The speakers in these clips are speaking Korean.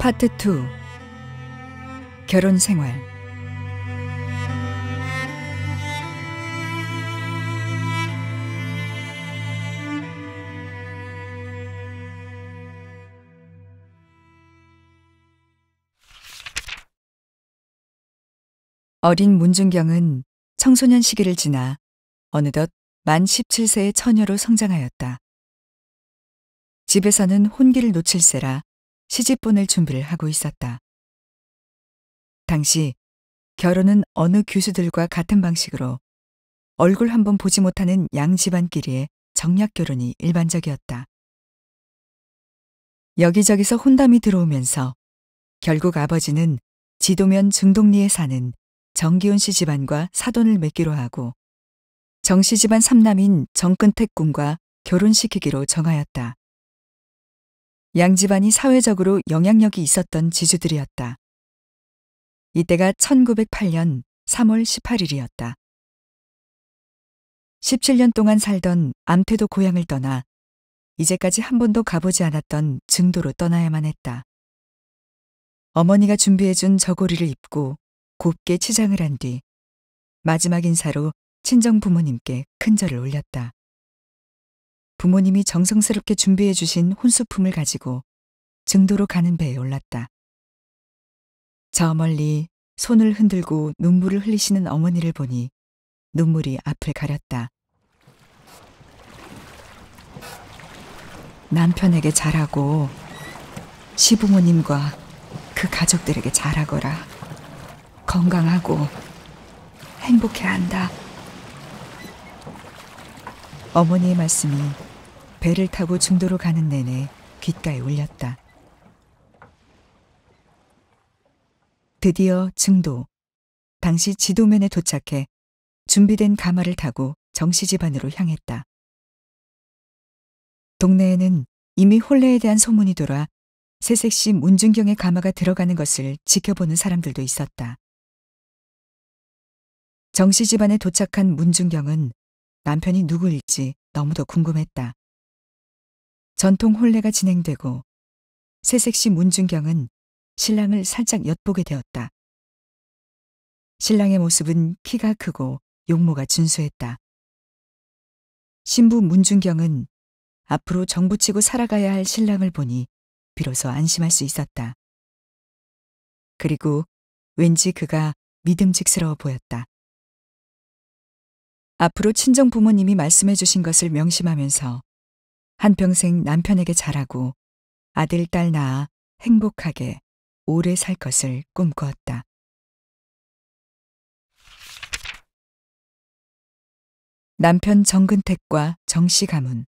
파트 2. 결혼 생활. 어린 문준경은 청소년 시기를 지나 어느덧 만 17세의 처녀로 성장하였다. 집에서는 혼기를 놓칠세라 시집 보낼 준비를 하고 있었다. 당시 결혼은 어느 교수들과 같은 방식으로 얼굴 한번 보지 못하는 양 집안끼리의 정략 결혼이 일반적이었다. 여기저기서 혼담이 들어오면서 결국 아버지는 지도면 증동리에 사는 정기훈 씨 집안과 사돈을 맺기로 하고 정씨 집안 삼남인 정근택 군과 결혼시키기로 정하였다. 양 집안이 사회적으로 영향력이 있었던 지주들이었다. 이때가 1908년 3월 18일이었다. 17년 동안 살던 암태도 고향을 떠나 이제까지 한 번도 가보지 않았던 증도로 떠나야만 했다. 어머니가 준비해준 저고리를 입고 곱게 치장을 한 뒤 마지막 인사로 친정 부모님께 큰절을 올렸다. 부모님이 정성스럽게 준비해 주신 혼수품을 가지고 증도로 가는 배에 올랐다. 저 멀리 손을 흔들고 눈물을 흘리시는 어머니를 보니 눈물이 앞을 가렸다. 남편에게 잘하고 시부모님과 그 가족들에게 잘하거라. 건강하고 행복해야 한다. 어머니의 말씀이 배를 타고 증도로 가는 내내 귓가에 울렸다. 드디어 증도, 당시 지도면에 도착해 준비된 가마를 타고 정씨 집안으로 향했다. 동네에는 이미 혼례에 대한 소문이 돌아 새색시 문준경의 가마가 들어가는 것을 지켜보는 사람들도 있었다. 정씨 집안에 도착한 문준경은 남편이 누구일지 너무도 궁금했다. 전통 혼례가 진행되고 새색시 문준경은 신랑을 살짝 엿보게 되었다. 신랑의 모습은 키가 크고 용모가 준수했다. 신부 문준경은 앞으로 정부치고 살아가야 할 신랑을 보니 비로소 안심할 수 있었다. 그리고 왠지 그가 믿음직스러워 보였다. 앞으로 친정 부모님이 말씀해 주신 것을 명심하면서 한평생 남편에게 잘하고 아들, 딸 낳아 행복하게 오래 살 것을 꿈꾸었다. 남편 정근택과 정씨 가문.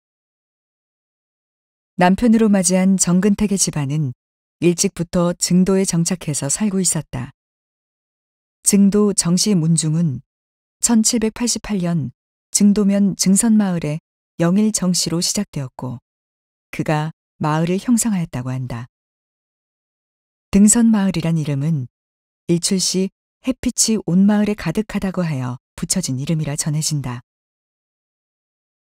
남편으로 맞이한 정근택의 집안은 일찍부터 증도에 정착해서 살고 있었다. 증도 정씨 문중은 1788년 증도면 증선마을의 영일 정씨로 시작되었고 그가 마을을 형성하였다고 한다. 등선마을이란 이름은 일출시 햇빛이 온 마을에 가득하다고 하여 붙여진 이름이라 전해진다.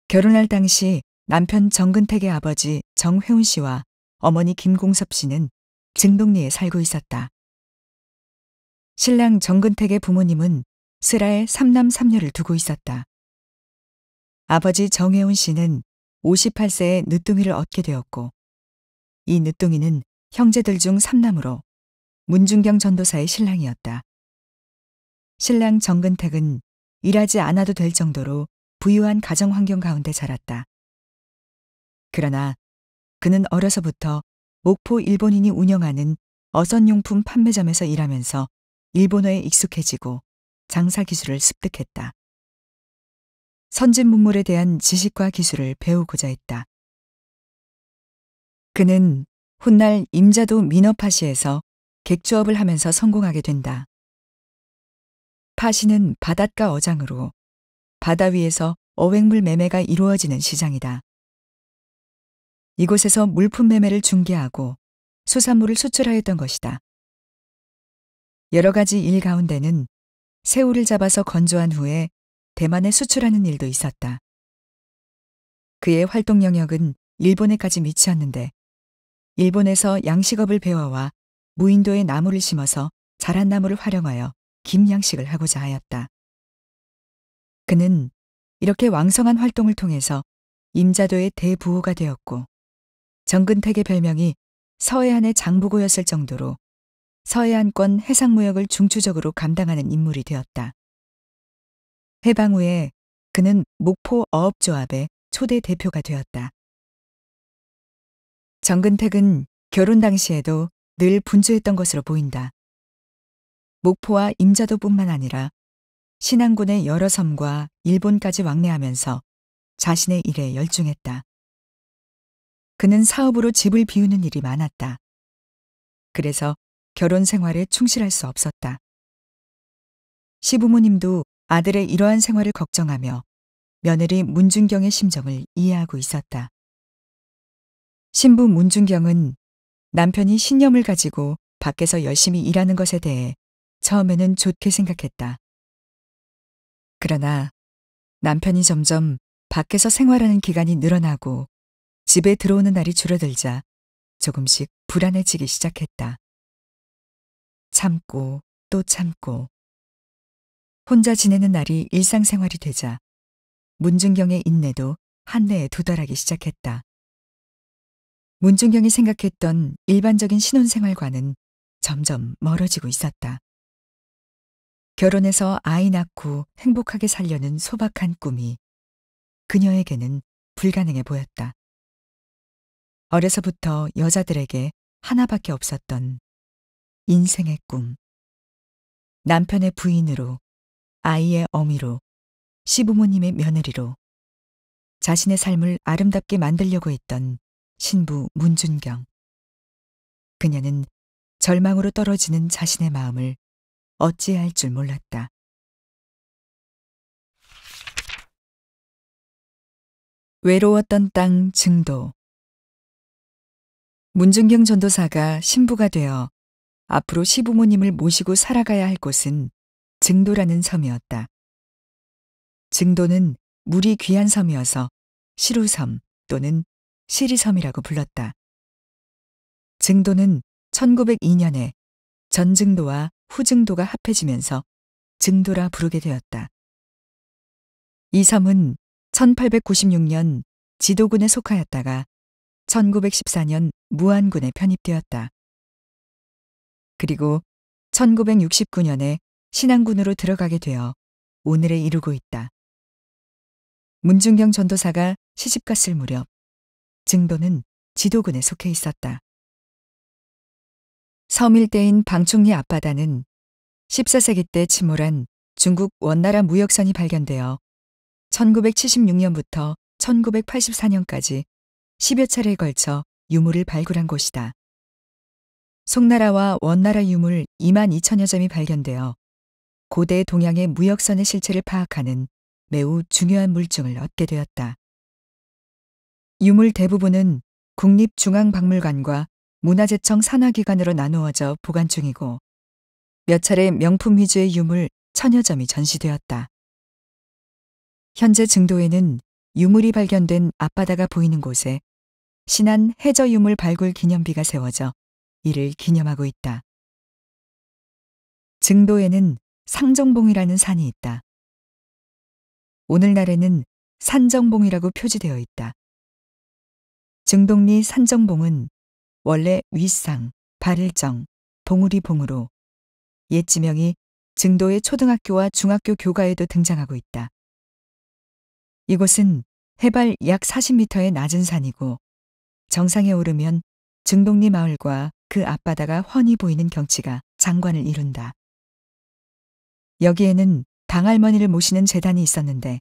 결혼할 당시 남편 정근택의 아버지 정회운 씨와 어머니 김공섭 씨는 증동리에 살고 있었다. 신랑 정근택의 부모님은 슬하에 3남 3녀를 두고 있었다. 아버지 정혜훈 씨는 58세에 늦둥이를 얻게 되었고 이 늦둥이는 형제들 중 3남으로 문준경 전도사의 신랑이었다. 신랑 정근택은 일하지 않아도 될 정도로 부유한 가정 환경 가운데 자랐다. 그러나 그는 어려서부터 목포 일본인이 운영하는 어선용품 판매점에서 일하면서 일본어에 익숙해지고 장사 기술을 습득했다. 선진 문물에 대한 지식과 기술을 배우고자 했다. 그는 훗날 임자도 민어파시에서 객주업을 하면서 성공하게 된다. 파시는 바닷가 어장으로 바다 위에서 어획물 매매가 이루어지는 시장이다. 이곳에서 물품 매매를 중개하고 수산물을 수출하였던 것이다. 여러 가지 일 가운데는 새우를 잡아서 건조한 후에 대만에 수출하는 일도 있었다. 그의 활동 영역은 일본에까지 미치었는데 일본에서 양식업을 배워와 무인도에 나무를 심어서 자란 나무를 활용하여 김양식을 하고자 하였다. 그는 이렇게 왕성한 활동을 통해서 임자도의 대부호가 되었고 정근택의 별명이 서해안의 장부고였을 정도로 서해안권 해상무역을 중추적으로 감당하는 인물이 되었다. 해방 후에 그는 목포 어업조합의 초대 대표가 되었다. 정근택은 결혼 당시에도 늘 분주했던 것으로 보인다. 목포와 임자도뿐만 아니라 신안군의 여러 섬과 일본까지 왕래하면서 자신의 일에 열중했다. 그는 사업으로 집을 비우는 일이 많았다. 그래서 결혼 생활에 충실할 수 없었다. 시부모님도 아들의 이러한 생활을 걱정하며 며느리 문준경의 심정을 이해하고 있었다. 신부 문준경은 남편이 신념을 가지고 밖에서 열심히 일하는 것에 대해 처음에는 좋게 생각했다. 그러나 남편이 점점 밖에서 생활하는 기간이 늘어나고 집에 들어오는 날이 줄어들자 조금씩 불안해지기 시작했다. 참고 또 참고 혼자 지내는 날이 일상생활이 되자 문준경의 인내도 한내에 도달하기 시작했다. 문준경이 생각했던 일반적인 신혼생활과는 점점 멀어지고 있었다. 결혼해서 아이 낳고 행복하게 살려는 소박한 꿈이 그녀에게는 불가능해 보였다. 어려서부터 여자들에게 하나밖에 없었던 인생의 꿈. 남편의 부인으로, 아이의 어미로, 시부모님의 며느리로 자신의 삶을 아름답게 만들려고 했던 신부 문준경. 그녀는 절망으로 떨어지는 자신의 마음을 어찌해야 할 줄 몰랐다. 외로웠던 땅 증도. 문준경 전도사가 신부가 되어 앞으로 시부모님을 모시고 살아가야 할 곳은 증도라는 섬이었다. 증도는 물이 귀한 섬이어서 시루섬 또는 시리섬이라고 불렀다. 증도는 1902년에 전증도와 후증도가 합해지면서 증도라 부르게 되었다. 이 섬은 1896년 지도군에 속하였다가 1914년 무안군에 편입되었다. 그리고 1969년에 신안군으로 들어가게 되어 오늘에 이르고 있다. 문준경 전도사가 시집갔을 무렵 증도는 지도군에 속해 있었다. 섬 일대인 방충리 앞바다는 14세기 때 침몰한 중국 원나라 무역선이 발견되어 1976년부터 1984년까지 10여 차례에 걸쳐 유물을 발굴한 곳이다. 송나라와 원나라 유물 2만 2천여 점이 발견되어 고대 동양의 무역선의 실체를 파악하는 매우 중요한 물증을 얻게 되었다. 유물 대부분은 국립중앙박물관과 문화재청 산하기관으로 나누어져 보관 중이고 몇 차례 명품 위주의 유물 1000여 점이 전시되었다. 현재 증도에는 유물이 발견된 앞바다가 보이는 곳에 신안 해저유물 발굴 기념비가 세워져 이를 기념하고 있다. 증도에는 상정봉이라는 산이 있다. 오늘날에는 산정봉이라고 표지되어 있다. 증동리 산정봉은 원래 윗상, 발일정, 봉우리봉으로 옛 지명이 증도의 초등학교와 중학교 교가에도 등장하고 있다. 이곳은 해발 약 40m의 낮은 산이고 정상에 오르면 증동리 마을과 그 앞바다가 훤히 보이는 경치가 장관을 이룬다. 여기에는 당할머니를 모시는 제단이 있었는데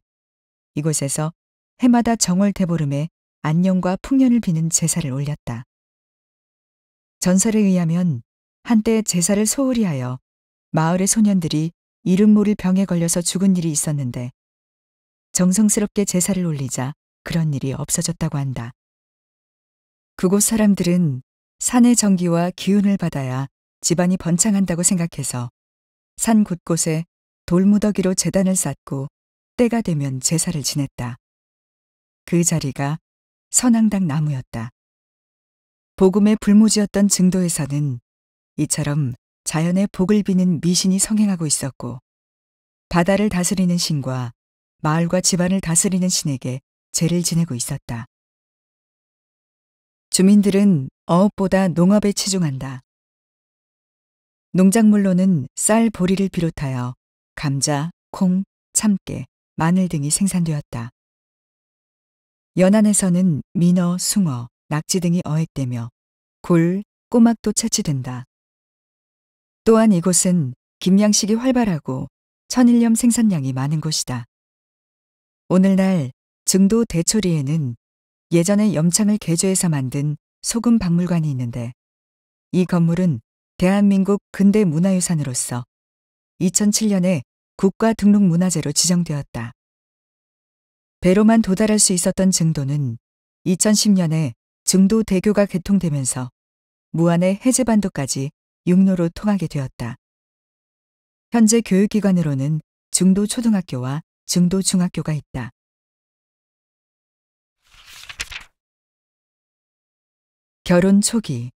이곳에서 해마다 정월 대보름에 안녕과 풍년을 비는 제사를 올렸다. 전설에 의하면 한때 제사를 소홀히 하여 마을의 소년들이 이름 모를 병에 걸려서 죽은 일이 있었는데 정성스럽게 제사를 올리자 그런 일이 없어졌다고 한다. 그곳 사람들은 산의 정기와 기운을 받아야 집안이 번창한다고 생각해서 산 곳곳에 돌무더기로 제단을 쌓고 때가 되면 제사를 지냈다. 그 자리가 선앙당 나무였다. 복음의 불모지였던 증도에서는 이처럼 자연의 복을 비는 미신이 성행하고 있었고 바다를 다스리는 신과 마을과 집안을 다스리는 신에게 제를 지내고 있었다. 주민들은 어업보다 농업에 치중한다. 농작물로는 쌀, 보리를 비롯하여 감자, 콩, 참깨, 마늘 등이 생산되었다. 연안에서는 민어, 숭어, 낙지 등이 어획되며 굴, 꼬막도 채취된다. 또한 이곳은 김양식이 활발하고 천일염 생산량이 많은 곳이다. 오늘날 증도 대초리에는 예전에 염창을 개조해서 만든 소금 박물관이 있는데 이 건물은 대한민국 근대 문화유산으로서 2007년에 국가등록문화재로 지정되었다. 배로만 도달할 수 있었던 증도는 2010년에 증도대교가 개통되면서 무안의 해제반도까지 육로로 통하게 되었다. 현재 교육기관으로는 증도초등학교와 증도중학교가 있다. 결혼 초기.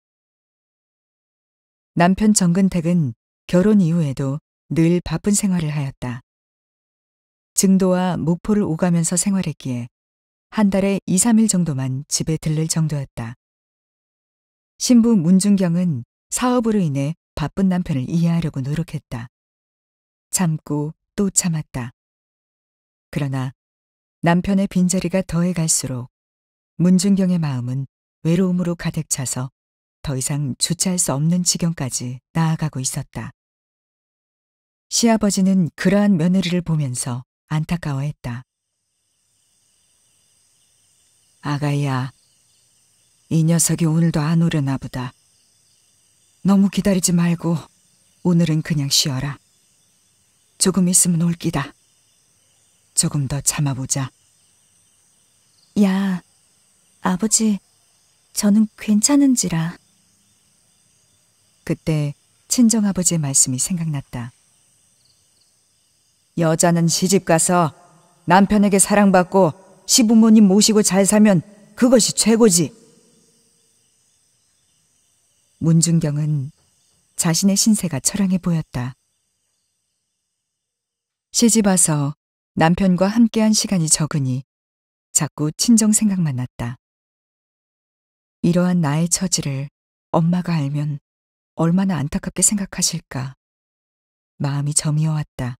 남편 정근택은 결혼 이후에도 늘 바쁜 생활을 하였다. 증도와 목포를 오가면서 생활했기에 한 달에 2, 3일 정도만 집에 들를 정도였다. 신부 문준경은 사업으로 인해 바쁜 남편을 이해하려고 노력했다. 참고 또 참았다. 그러나 남편의 빈자리가 더해갈수록 문준경의 마음은 외로움으로 가득 차서 더 이상 주체할 수 없는 지경까지 나아가고 있었다. 시아버지는 그러한 며느리를 보면서 안타까워했다. 아가야, 이 녀석이 오늘도 안 오려나 보다. 너무 기다리지 말고 오늘은 그냥 쉬어라. 조금 있으면 올 기다. 조금 더 참아보자. 야, 아버지, 저는 괜찮은지라. 그때 친정아버지의 말씀이 생각났다. 여자는 시집가서 남편에게 사랑받고 시부모님 모시고 잘 살면 그것이 최고지. 문준경은 자신의 신세가 처량해 보였다. 시집 와서 남편과 함께한 시간이 적으니 자꾸 친정 생각만 났다. 이러한 나의 처지를 엄마가 알면 얼마나 안타깝게 생각하실까. 마음이 저미어왔다.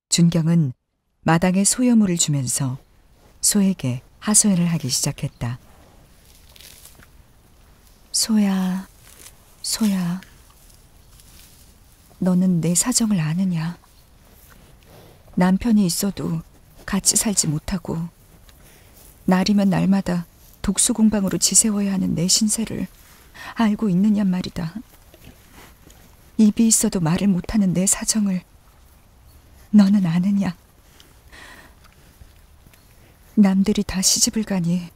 준경은 마당에 소여물을 주면서 소에게 하소연을 하기 시작했다. 소야, 소야, 너는 내 사정을 아느냐? 남편이 있어도 같이 살지 못하고 날이면 날마다 독수공방으로 지새워야 하는 내 신세를 알고 있느냐 말이다. 입이 있어도 말을 못하는 내 사정을 너는 아느냐? 남들이 다 시집을 가니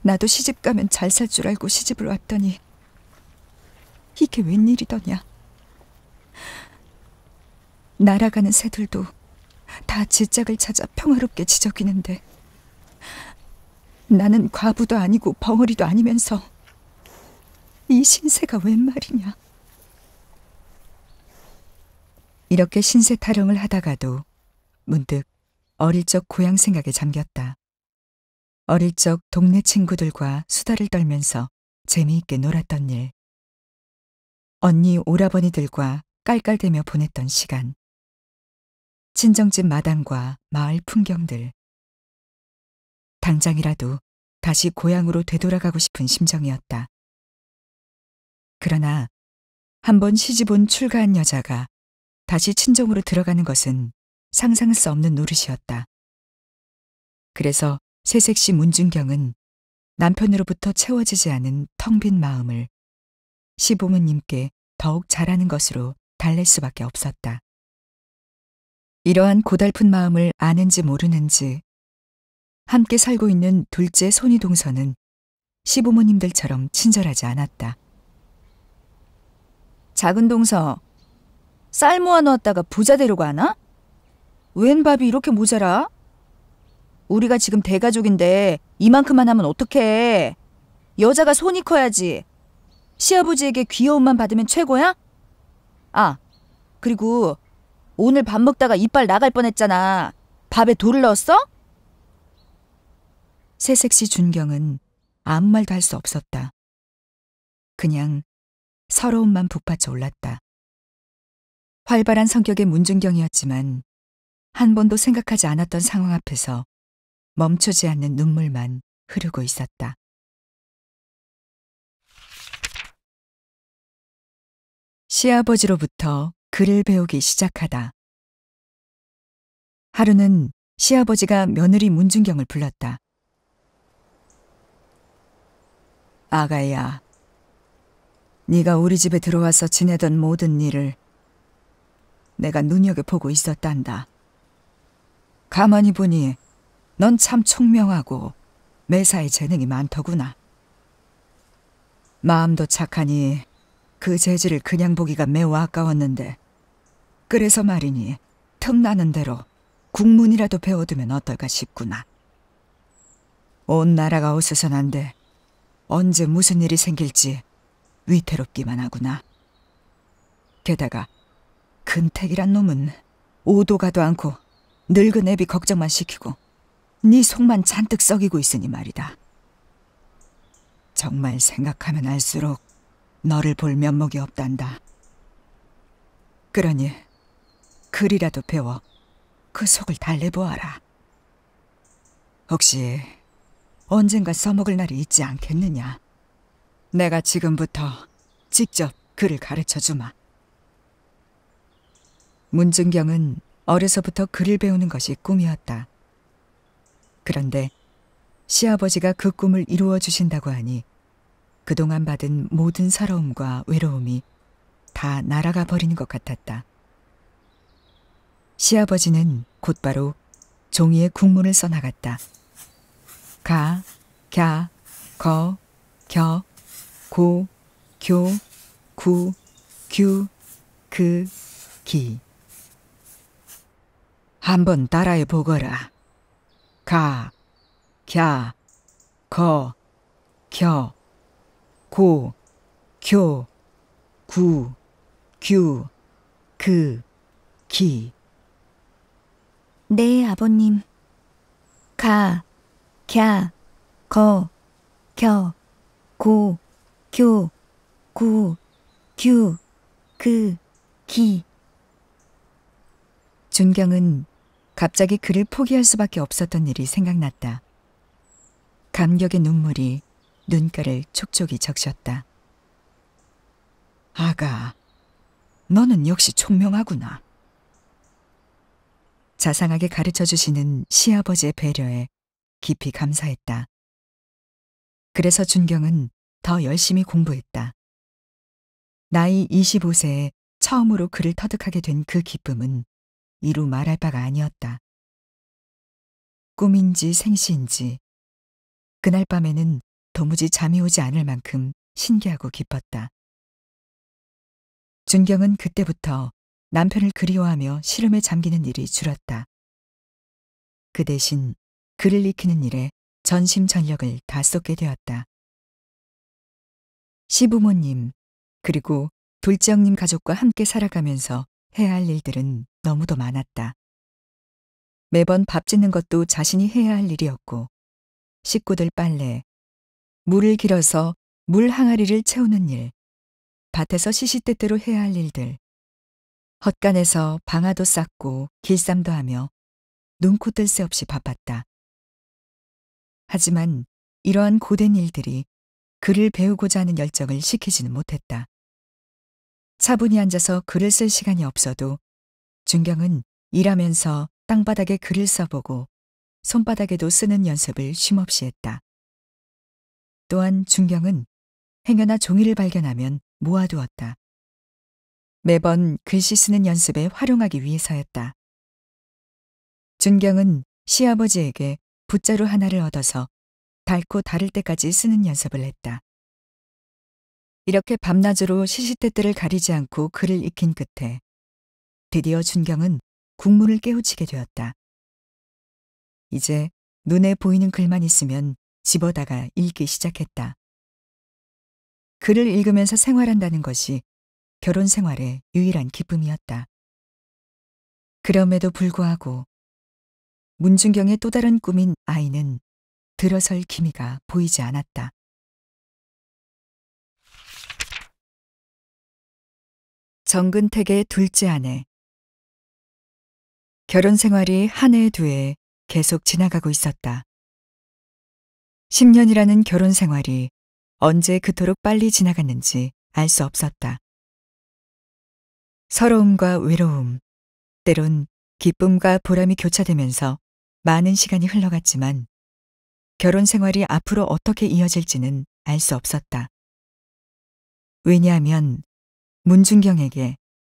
나도 시집 가면 잘 살 줄 알고 시집을 왔더니 이게 웬일이더냐? 날아가는 새들도 다 지짝을 찾아 평화롭게 지저귀는데 나는 과부도 아니고 벙어리도 아니면서 이 신세가 웬 말이냐? 이렇게 신세 타령을 하다가도 문득 어릴 적 고향 생각에 잠겼다. 어릴 적 동네 친구들과 수다를 떨면서 재미있게 놀았던 일. 언니 오라버니들과 깔깔대며 보냈던 시간. 친정집 마당과 마을 풍경들. 당장이라도 다시 고향으로 되돌아가고 싶은 심정이었다. 그러나 한번 시집 온 출가한 여자가 다시 친정으로 들어가는 것은 상상할 수 없는 노릇이었다. 그래서 새색시 문준경은 남편으로부터 채워지지 않은 텅 빈 마음을 시부모님께 더욱 잘하는 것으로 달랠 수밖에 없었다. 이러한 고달픈 마음을 아는지 모르는지 함께 살고 있는 둘째 손이 동서는 시부모님들처럼 친절하지 않았다. 작은 동서, 쌀 모아놓았다가 부자 되려고 하나? 웬 밥이 이렇게 모자라? 우리가 지금 대가족인데 이만큼만 하면 어떡해? 여자가 손이 커야지. 시아버지에게 귀여움만 받으면 최고야? 아, 그리고 오늘 밥 먹다가 이빨 나갈 뻔했잖아. 밥에 돌을 넣었어? 새색시 준경은 아무 말도 할 수 없었다. 그냥 서러움만 북받쳐 올랐다. 활발한 성격의 문준경이었지만 한 번도 생각하지 않았던 상황 앞에서 멈추지 않는 눈물만 흐르고 있었다. 시아버지로부터 글을 배우기 시작하다. 하루는 시아버지가 며느리 문준경을 불렀다. 아가야, 네가 우리 집에 들어와서 지내던 모든 일을 내가 눈여겨보고 있었단다. 가만히 보니 넌 참 총명하고 매사에 재능이 많더구나. 마음도 착하니 그 재질을 그냥 보기가 매우 아까웠는데 그래서 말이니 틈나는 대로 국문이라도 배워두면 어떨까 싶구나. 온 나라가 어수선한데 언제 무슨 일이 생길지 위태롭기만 하구나. 게다가 근택이란 놈은 오도 가도 않고 늙은 애비 걱정만 시키고 네 속만 잔뜩 썩이고 있으니 말이다. 정말 생각하면 알수록 너를 볼 면목이 없단다. 그러니 글이라도 배워 그 속을 달래보아라. 혹시 언젠가 써먹을 날이 있지 않겠느냐. 내가 지금부터 직접 글을 가르쳐주마. 문준경은 어려서부터 글을 배우는 것이 꿈이었다. 그런데 시아버지가 그 꿈을 이루어 주신다고 하니 그동안 받은 모든 서러움과 외로움이 다 날아가 버리는 것 같았다. 시아버지는 곧바로 종이에 국문을 써나갔다. 가, 갸, 거, 겨, 고, 교, 구, 규, 그, 기. 한번 따라해 보거라. 가, 갸, 거, 겨, 고, 교, 구, 규, 그, 기. 네, 아버님. 가, 갸, 거, 겨, 고, 교, 구, 규, 그, 기. 준경은 갑자기 글을 포기할 수밖에 없었던 일이 생각났다. 감격의 눈물이 눈가를 촉촉이 적셨다. 아가, 너는 역시 총명하구나. 자상하게 가르쳐 주시는 시아버지의 배려에 깊이 감사했다. 그래서 준경은 더 열심히 공부했다. 나이 25세에 처음으로 글을 터득하게 된 그 기쁨은 이루 말할 바가 아니었다. 꿈인지 생시인지 그날 밤에는 도무지 잠이 오지 않을 만큼 신기하고 기뻤다. 준경은 그때부터 남편을 그리워하며 시름에 잠기는 일이 줄었다. 그 대신 글을 익히는 일에 전심전력을 다 쏟게 되었다. 시부모님 그리고 둘째 형님 가족과 함께 살아가면서 해야 할 일들은 너무도 많았다. 매번 밥 짓는 것도 자신이 해야 할 일이었고 식구들 빨래, 물을 길어서 물 항아리를 채우는 일, 밭에서 시시때때로 해야 할 일들, 헛간에서 방아도 쌌고 길쌈도 하며 눈코 뜰 새 없이 바빴다. 하지만 이러한 고된 일들이 글을 배우고자 하는 열정을 식히지는 못했다. 차분히 앉아서 글을 쓸 시간이 없어도 준경은 일하면서 땅바닥에 글을 써보고 손바닥에도 쓰는 연습을 쉼없이 했다. 또한 준경은 행여나 종이를 발견하면 모아두었다. 매번 글씨 쓰는 연습에 활용하기 위해서였다. 준경은 시아버지에게 붓자루 하나를 얻어서 닳고 다를 때까지 쓰는 연습을 했다. 이렇게 밤낮으로 시시때때를 가리지 않고 글을 익힌 끝에 드디어 준경은 국문을 깨우치게 되었다. 이제 눈에 보이는 글만 있으면 집어다가 읽기 시작했다. 글을 읽으면서 생활한다는 것이 결혼 생활의 유일한 기쁨이었다. 그럼에도 불구하고 문준경의 또 다른 꿈인 아이는 들어설 기미가 보이지 않았다. 정근택의 둘째 아내. 결혼 생활이 한 해 두 해 계속 지나가고 있었다. 10년이라는 결혼 생활이 언제 그토록 빨리 지나갔는지 알 수 없었다. 서러움과 외로움, 때론 기쁨과 보람이 교차되면서 많은 시간이 흘러갔지만 결혼 생활이 앞으로 어떻게 이어질지는 알 수 없었다. 왜냐하면 문준경에게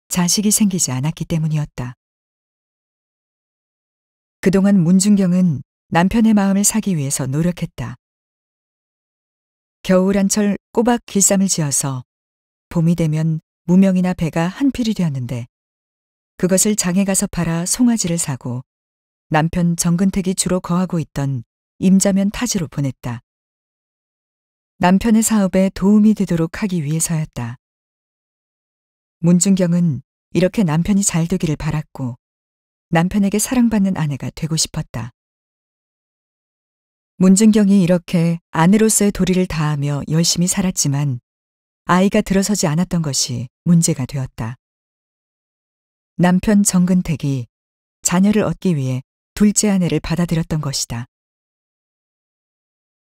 자식이 생기지 않았기 때문이었다. 그동안 문준경은 남편의 마음을 사기 위해서 노력했다. 겨울 한철 꼬박 길쌈을 지어서 봄이 되면 무명이나 배가 한필이 되었는데 그것을 장에 가서 팔아 송아지를 사고 남편 정근택이 주로 거하고 있던 임자면 타지로 보냈다. 남편의 사업에 도움이 되도록 하기 위해서였다. 문준경은 이렇게 남편이 잘 되기를 바랐고 남편에게 사랑받는 아내가 되고 싶었다. 문준경이 이렇게 아내로서의 도리를 다하며 열심히 살았지만 아이가 들어서지 않았던 것이 문제가 되었다. 남편 정근택이 자녀를 얻기 위해 둘째 아내를 받아들였던 것이다.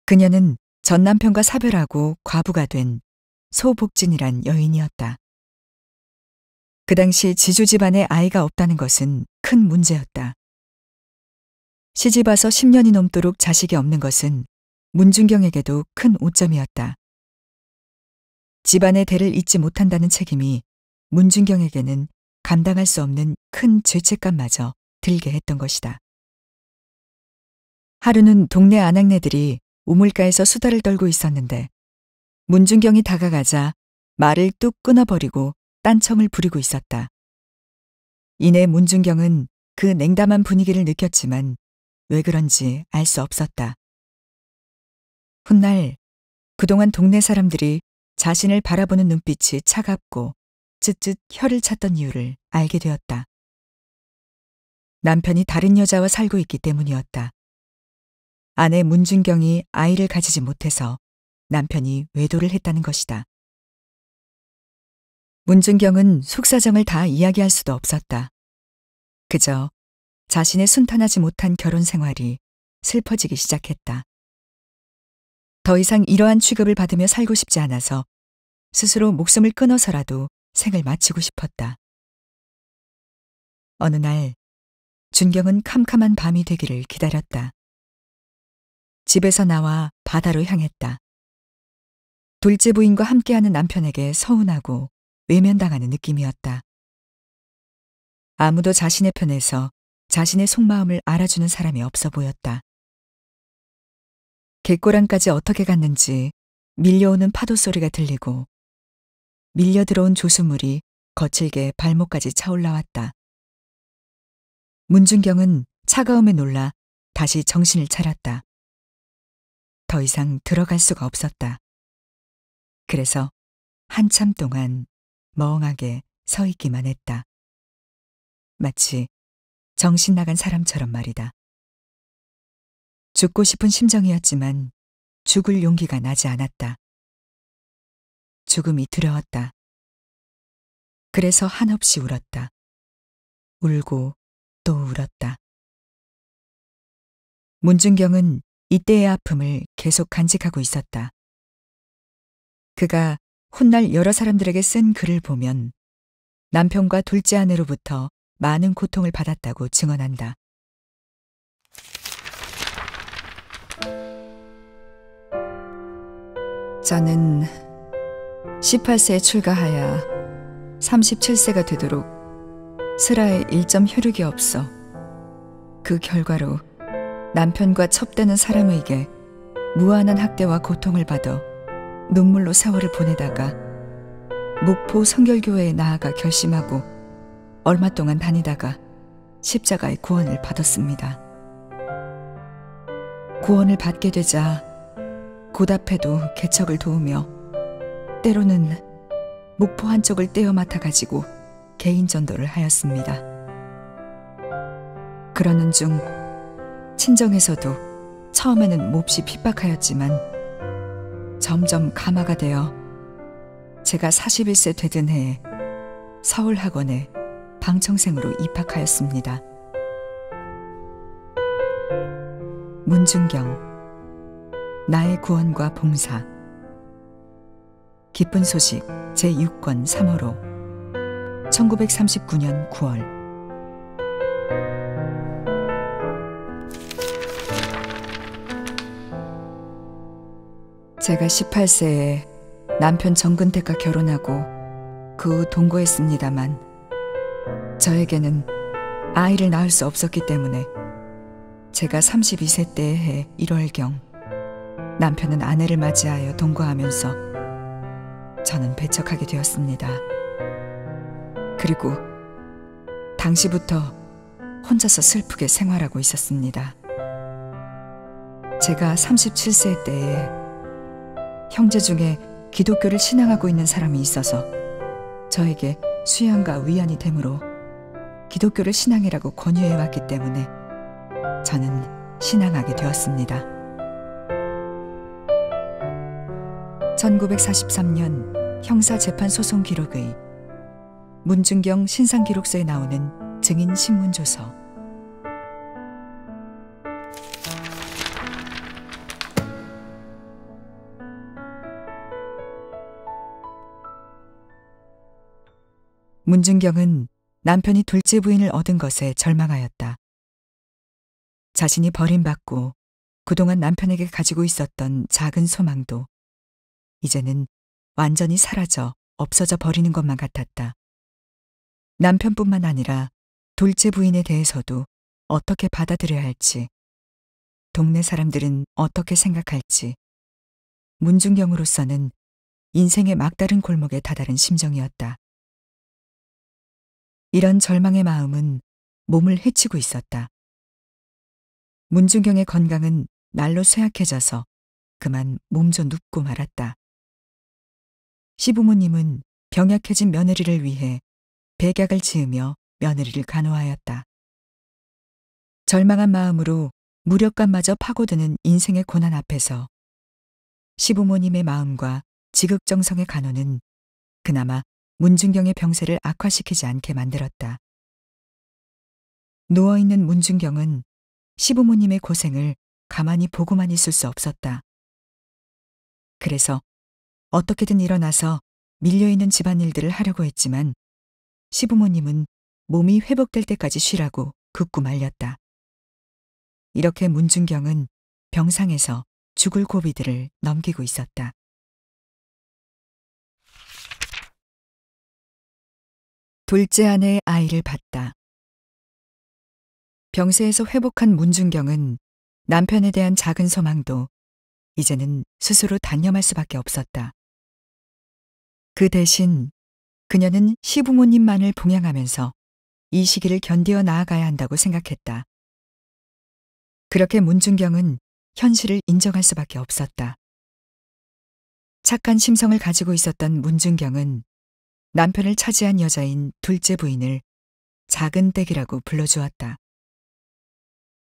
그녀는 전 남편과 사별하고 과부가 된 소복진이란 여인이었다. 그 당시 지주 집안에 아이가 없다는 것은 큰 문제였다. 시집 와서 10년이 넘도록 자식이 없는 것은 문준경에게도 큰 오점이었다. 집안의 대를 잇지 못한다는 책임이 문준경에게는 감당할 수 없는 큰 죄책감마저 들게 했던 것이다. 하루는 동네 아낙네들이 우물가에서 수다를 떨고 있었는데 문준경이 다가가자 말을 뚝 끊어버리고 딴청을 부리고 있었다. 이내 문준경은 그 냉담한 분위기를 느꼈지만 왜 그런지 알 수 없었다. 훗날 그동안 동네 사람들이 자신을 바라보는 눈빛이 차갑고 쯧쯧 혀를 찼던 이유를 알게 되었다. 남편이 다른 여자와 살고 있기 때문이었다. 아내 문준경이 아이를 가지지 못해서 남편이 외도를 했다는 것이다. 문준경은 속사정을 다 이야기할 수도 없었다. 그저 자신의 순탄하지 못한 결혼 생활이 슬퍼지기 시작했다. 더 이상 이러한 취급을 받으며 살고 싶지 않아서 스스로 목숨을 끊어서라도 생을 마치고 싶었다. 어느 날 준경은 캄캄한 밤이 되기를 기다렸다. 집에서 나와 바다로 향했다. 둘째 부인과 함께하는 남편에게 서운하고 외면당하는 느낌이었다. 아무도 자신의 편에서 자신의 속마음을 알아주는 사람이 없어 보였다. 갯고랑까지 어떻게 갔는지 밀려오는 파도 소리가 들리고 밀려 들어온 조수물이 거칠게 발목까지 차올라왔다. 문준경은 차가움에 놀라 다시 정신을 차렸다. 더 이상 들어갈 수가 없었다. 그래서 한참 동안 멍하게 서 있기만 했다. 마치 정신 나간 사람처럼 말이다. 죽고 싶은 심정이었지만 죽을 용기가 나지 않았다. 죽음이 두려웠다. 그래서 한없이 울었다. 울고 또 울었다. 문준경은 이때의 아픔을 계속 간직하고 있었다. 그가 훗날 여러 사람들에게 쓴 글을 보면 남편과 둘째 아내로부터 많은 고통을 받았다고 증언한다. 저는 18세에 출가하여 37세가 되도록 슬하에 일점 혈육이 없어 그 결과로 남편과 첩되는 사람에게 무한한 학대와 고통을 받아 눈물로 세월을 보내다가 목포 성결교회에 나아가 결심하고 얼마 동안 다니다가 십자가의 구원을 받았습니다. 구원을 받게 되자 고답해도 개척을 도우며 때로는 목포 한쪽을 떼어 맡아가지고 개인 전도를 하였습니다. 그러는 중 친정에서도 처음에는 몹시 핍박하였지만 점점 감화가 되어 제가 41세 되던 해에 서울학원에 방청생으로 입학하였습니다. 문준경, 나의 구원과 봉사. 기쁜 소식 제6권 3호로 1939년 9월. 제가 18세에 남편 정근택과 결혼하고 그 후 동거했습니다만 저에게는 아이를 낳을 수 없었기 때문에 제가 32세 때의 해 1월경 남편은 아내를 맞이하여 동거하면서 저는 배척하게 되었습니다. 그리고 당시부터 혼자서 슬프게 생활하고 있었습니다. 제가 37세 때에 형제 중에 기독교를 신앙하고 있는 사람이 있어서 저에게 수양과 위안이 되므로 기독교를 신앙이라고 권유해왔기 때문에 저는 신앙하게 되었습니다. 1943년 형사재판소송 기록의 문준경 신상기록서에 나오는 증인 신문조서. 문준경은 남편이 둘째 부인을 얻은 것에 절망하였다. 자신이 버림받고 그동안 남편에게 가지고 있었던 작은 소망도 이제는 완전히 사라져 없어져 버리는 것만 같았다. 남편뿐만 아니라 둘째 부인에 대해서도 어떻게 받아들여야 할지, 동네 사람들은 어떻게 생각할지, 문준경으로서는 인생의 막다른 골목에 다다른 심정이었다. 이런 절망의 마음은 몸을 해치고 있었다. 문준경의 건강은 날로 쇠약해져서 그만 몸져 눕고 말았다. 시부모님은 병약해진 며느리를 위해 백약을 지으며 며느리를 간호하였다. 절망한 마음으로 무력감마저 파고드는 인생의 고난 앞에서 시부모님의 마음과 지극정성의 간호는 그나마 문준경의 병세를 악화시키지 않게 만들었다. 누워있는 문준경은 시부모님의 고생을 가만히 보고만 있을 수 없었다. 그래서 어떻게든 일어나서 밀려있는 집안일들을 하려고 했지만 시부모님은 몸이 회복될 때까지 쉬라고 극구 말렸다. 이렇게 문준경은 병상에서 죽을 고비들을 넘기고 있었다. 둘째 아내의 아이를 봤다. 병세에서 회복한 문준경은 남편에 대한 작은 소망도 이제는 스스로 단념할 수밖에 없었다. 그 대신 그녀는 시부모님만을 봉양하면서 이 시기를 견디어 나아가야 한다고 생각했다. 그렇게 문준경은 현실을 인정할 수밖에 없었다. 착한 심성을 가지고 있었던 문준경은 남편을 차지한 여자인 둘째 부인을 작은댁이라고 불러주었다.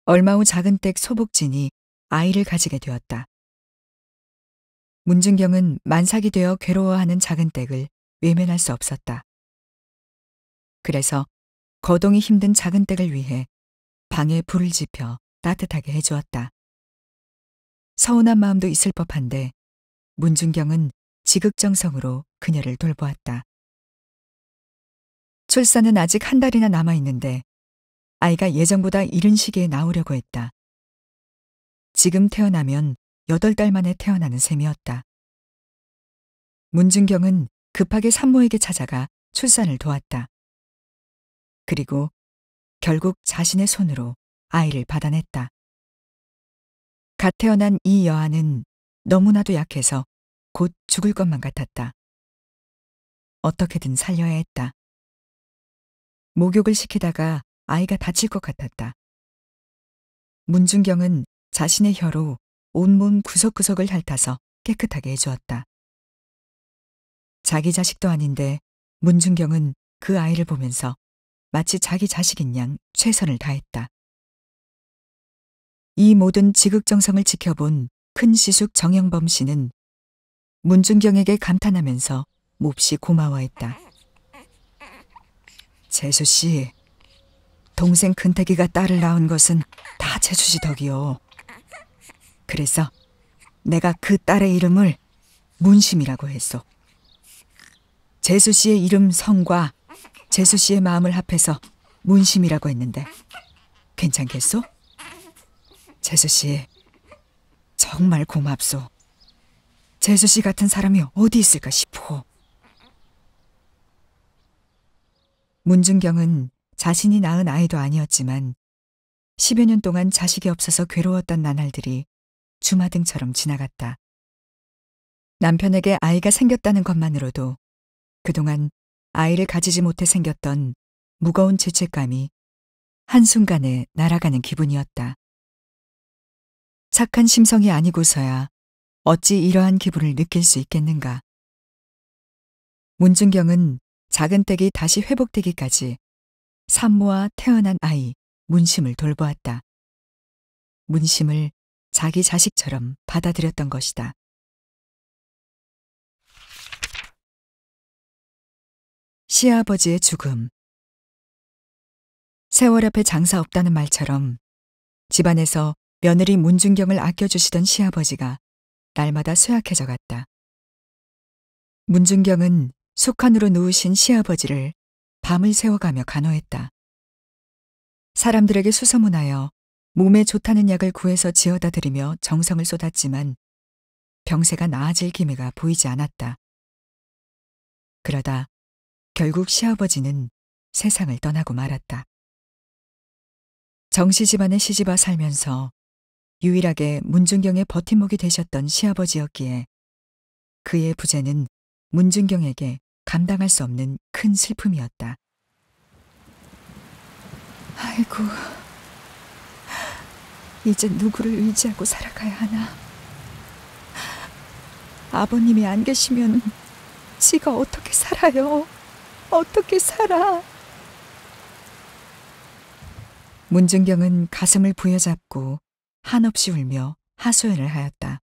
얼마 후 작은댁 소복진이 아이를 가지게 되었다. 문준경은 만삭이 되어 괴로워하는 작은댁을 외면할 수 없었다. 그래서 거동이 힘든 작은댁을 위해 방에 불을 지펴 따뜻하게 해주었다. 서운한 마음도 있을 법한데 문준경은 지극정성으로 그녀를 돌보았다. 출산은 아직 한 달이나 남아있는데 아이가 예정보다 이른 시기에 나오려고 했다. 지금 태어나면 8달 만에 태어나는 셈이었다. 문준경은 급하게 산모에게 찾아가 출산을 도왔다. 그리고 결국 자신의 손으로 아이를 받아냈다. 갓 태어난 이 여아는 너무나도 약해서 곧 죽을 것만 같았다. 어떻게든 살려야 했다. 목욕을 시키다가 아이가 다칠 것 같았다. 문준경은 자신의 혀로 온몸 구석구석을 핥아서 깨끗하게 해주었다. 자기 자식도 아닌데 문준경은 그 아이를 보면서 마치 자기 자식인 양 최선을 다했다. 이 모든 지극정성을 지켜본 큰 시숙 정영범 씨는 문준경에게 감탄하면서 몹시 고마워했다. 재수 씨, 동생 큰태기가 딸을 낳은 것은 다 재수 씨 덕이요. 그래서 내가 그 딸의 이름을 문심이라고 했소. 재수 씨의 이름 성과 재수 씨의 마음을 합해서 문심이라고 했는데 괜찮겠소? 재수 씨, 정말 고맙소. 재수 씨 같은 사람이 어디 있을까 싶어. 문준경은 자신이 낳은 아이도 아니었지만 10여 년 동안 자식이 없어서 괴로웠던 나날들이 주마등처럼 지나갔다. 남편에게 아이가 생겼다는 것만으로도 그동안 아이를 가지지 못해 생겼던 무거운 죄책감이 한순간에 날아가는 기분이었다. 착한 심성이 아니고서야 어찌 이러한 기분을 느낄 수 있겠는가. 문준경은 작은 댁이 다시 회복되기까지 산모와 태어난 아이 문심을 돌보았다. 문심을 자기 자식처럼 받아들였던 것이다. 시아버지의 죽음. 세월 앞에 장사 없다는 말처럼 집안에서 며느리 문준경을 아껴주시던 시아버지가 날마다 쇠약해져 갔다. 문준경은 숙한으로 누우신 시아버지를 밤을 새워가며 간호했다. 사람들에게 수소문하여 몸에 좋다는 약을 구해서 지어다 드리며 정성을 쏟았지만 병세가 나아질 기미가 보이지 않았다. 그러다 결국 시아버지는 세상을 떠나고 말았다. 정씨 집안에 시집와 살면서 유일하게 문준경의 버팀목이 되셨던 시아버지였기에 그의 부재는 문준경에게 감당할 수 없는 큰 슬픔이었다. 아이고, 이제 누구를 의지하고 살아가야 하나. 아버님이 안 계시면 지가 어떻게 살아요? 어떻게 살아? 문준경은 가슴을 부여잡고 한없이 울며 하소연을 하였다.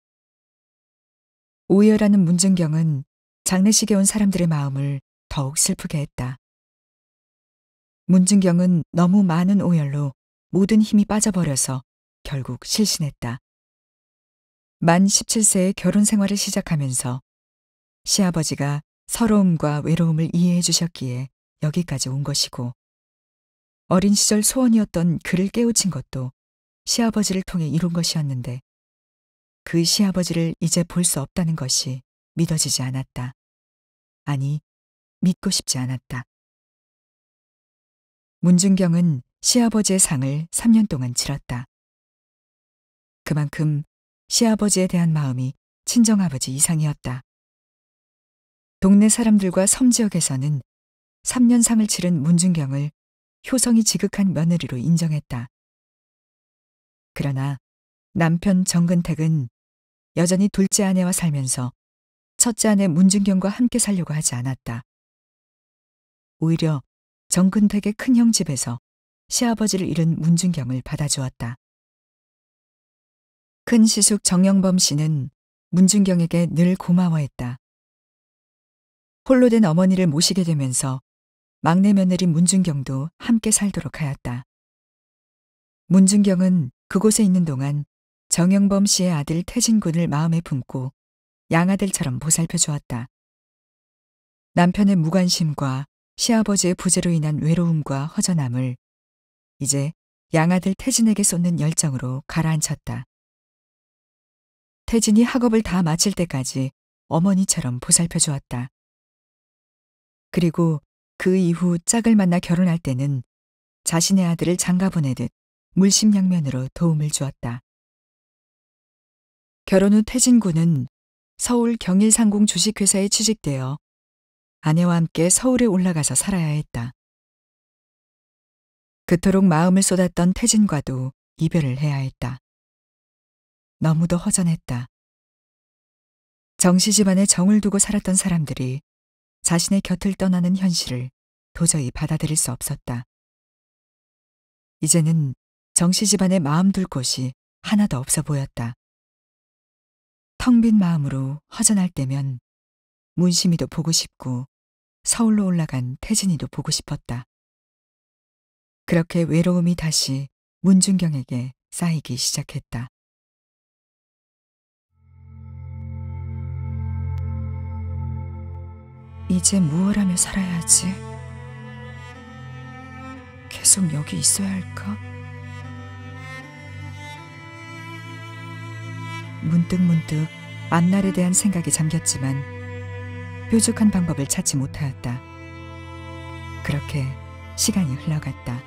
오열하는 문준경은 장례식에 온 사람들의 마음을 더욱 슬프게 했다. 문준경은 너무 많은 오열로 모든 힘이 빠져버려서 결국 실신했다. 만 17세에 결혼 생활을 시작하면서 시아버지가 서러움과 외로움을 이해해 주셨기에 여기까지 온 것이고, 어린 시절 소원이었던 그를 깨우친 것도 시아버지를 통해 이룬 것이었는데 그 시아버지를 이제 볼 수 없다는 것이 믿어지지 않았다. 아니, 믿고 싶지 않았다. 문준경은 시아버지의 상을 3년 동안 치렀다. 그만큼 시아버지에 대한 마음이 친정아버지 이상이었다. 동네 사람들과 섬지역에서는 3년 상을 치른 문준경을 효성이 지극한 며느리로 인정했다. 그러나 남편 정근택은 여전히 둘째 아내와 살면서 첫째 아내 문준경과 함께 살려고 하지 않았다. 오히려 정근택의 큰형 집에서 시아버지를 잃은 문준경을 받아주었다. 큰 시숙 정영범 씨는 문준경에게 늘 고마워했다. 홀로 된 어머니를 모시게 되면서 막내 며느리 문준경도 함께 살도록 하였다. 문준경은 그곳에 있는 동안 정영범 씨의 아들 태진군을 마음에 품고 양아들처럼 보살펴 주었다. 남편의 무관심과 시아버지의 부재로 인한 외로움과 허전함을 이제 양아들 태진에게 쏟는 열정으로 가라앉혔다. 태진이 학업을 다 마칠 때까지 어머니처럼 보살펴 주었다. 그리고 그 이후 짝을 만나 결혼할 때는 자신의 아들을 장가 보내듯 물심양면으로 도움을 주었다. 결혼 후 태진 군은 서울 경일상공 주식회사에 취직되어 아내와 함께 서울에 올라가서 살아야 했다. 그토록 마음을 쏟았던 태진과도 이별을 해야 했다. 너무도 허전했다. 정씨 집안에 정을 두고 살았던 사람들이 자신의 곁을 떠나는 현실을 도저히 받아들일 수 없었다. 이제는 정씨 집안에 마음 둘 곳이 하나도 없어 보였다. 텅 빈 마음으로 허전할 때면 문심이도 보고 싶고 서울로 올라간 태진이도 보고 싶었다. 그렇게 외로움이 다시 문준경에게 쌓이기 시작했다. 이제 무얼 하며 살아야 하지? 계속 여기 있어야 할까? 문득문득 앞날에 대한 생각에 잠겼지만 뾰족한 방법을 찾지 못하였다. 그렇게 시간이 흘러갔다.